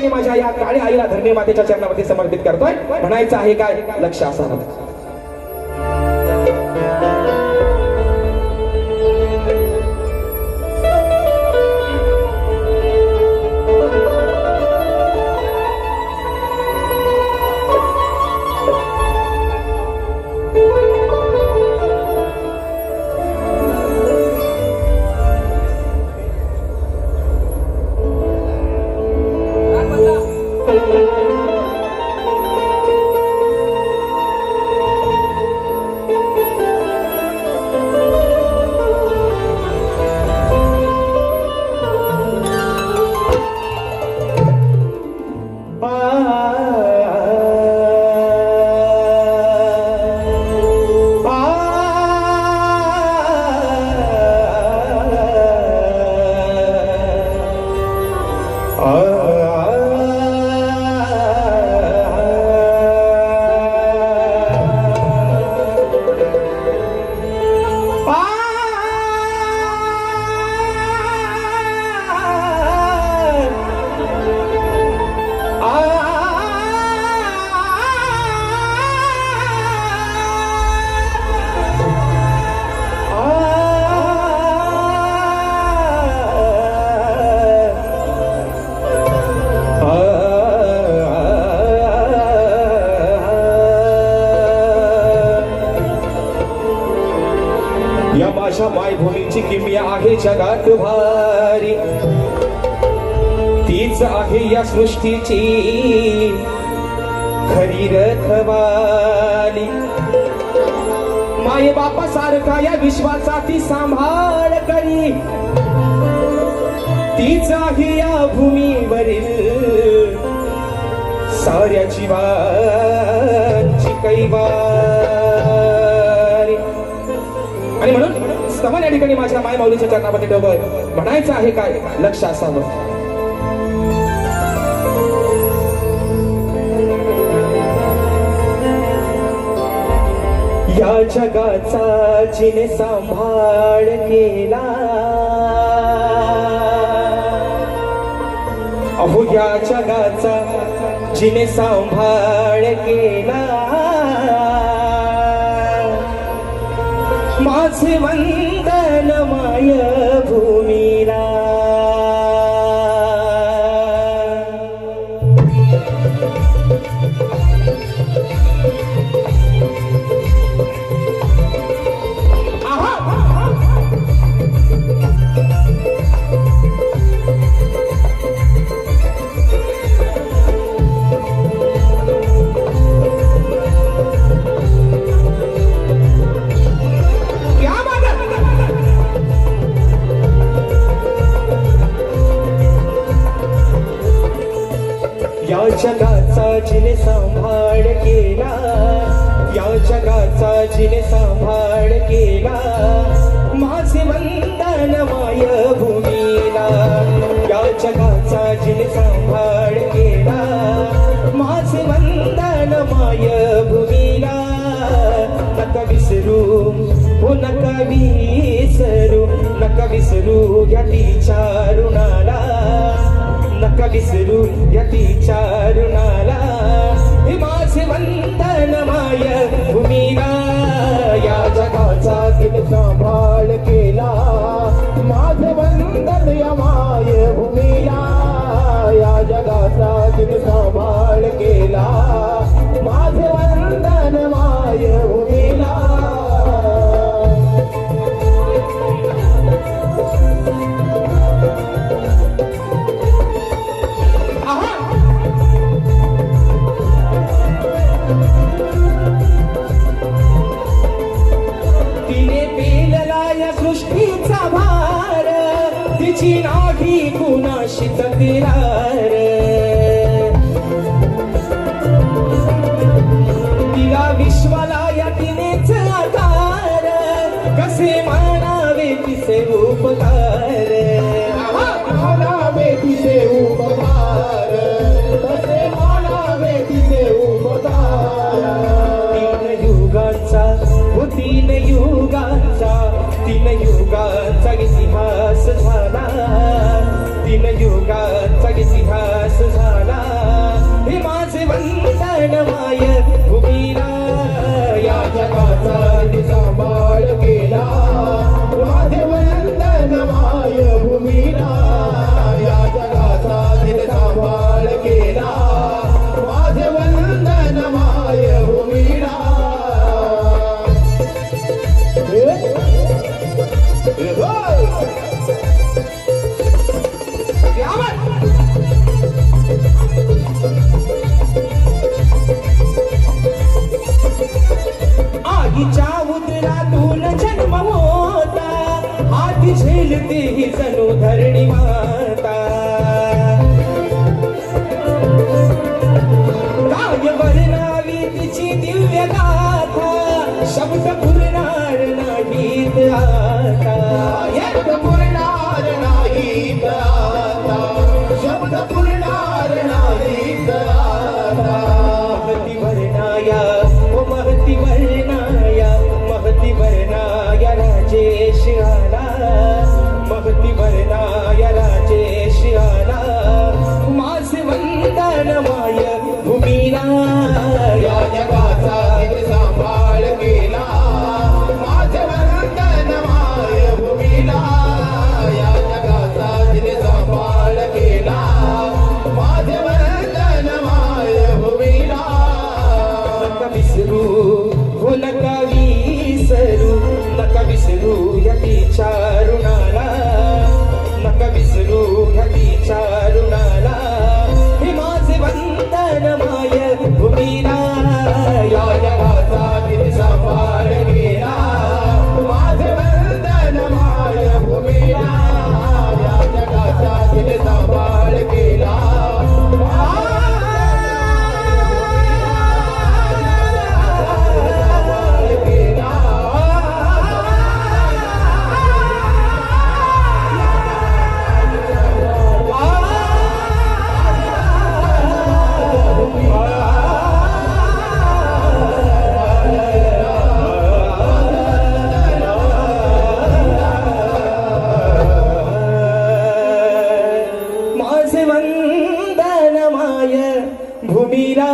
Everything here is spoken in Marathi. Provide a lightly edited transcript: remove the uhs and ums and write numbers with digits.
ठिकाणी माझ्या या काळ्या आईला धरणी मातेच्या चरणावरती समर्पित करतोय. म्हणायचं आहे काय, लक्ष असावं. या माझ्या मायभूमीची किमया आहे जगात भारी, तीच आहे या सृष्टीची खरी रखवाली. माये बापा सारखा या विश्वाचा ती सांभाळ करी, तीच आहे या भूमीवरील साऱ्या जीवांची कैवारी. आणि म्हणून स्तवन या ठिकाणी माझ्या माय माऊलीच्या चरणामध्ये ठेवतोय. म्हणायचं आहे काय, लक्ष असावं. या जगाचा जिने सांभाळ केला, अहो या जगाचा जिने सांभाळ केला, माझे वंदन माय भूमीला. या जगाचा जिने सांभाळ केला, या जगाचा जिने सांभाळ केला, माझे वंदन माय भूमीला. या जगाचा जिने सांभाळ केला, माझे वंदन माय भूमीला. नका विसरू, हो नका विसरू, नका विसरू या तिच्या ऋणाला, नका विसरू या तिच्या ऋणाला. हे माझे वंदन माय भूमीला. या जगाचा तिने सांभाळ केला, माझे वंदन या माय भूमीला. या जगाचा तिने सांभाळ केला, माझे वंदन माय भूमीला. सृष्टीचा भार, तिची नाही कुणाशी तक्रार. तिला विश्वाला या तिनेच आधार, कसे मानावे तिचे उपकार. मानावे तिचे उपकार, कसे मानावे तिचे उपकार. तीन युगांचा, तीन युगांचा, तीन युगांचा इतिहास झाला, तीन युगांचा इतिहास झाला. पूजती ही जणू धरणी माता काय वर्णावी तिची दिव्य गाथा शब्द पुरणार नाहीत आता शब्द पुरणार नाहीत आता शब्द पुरणार नाहीत आता महती वर्णाया ओ महती वर्णाया महती वर्णाया राजेश आला महती वर्णाया राजेश आला माझे वंदन माय भूमीला या जगाचा तिने सांभाळ केला माझे वंदन माय भूमीला या जगाचा तिने सांभाळ केला माझे वंदन माय भूमीला नका विसरू हो नका विसरू नका विसरू ह्या तिच्या ऋणाला नका विसरू ह्या तिच्या ऋणाला हे माझे वंदन माय भूमीला या जगाचा तिने सांभाळ केला माझे वंदन माय भूमीला या जगाचा तिने सांभाळ केला माझे वंदन माय भूमीला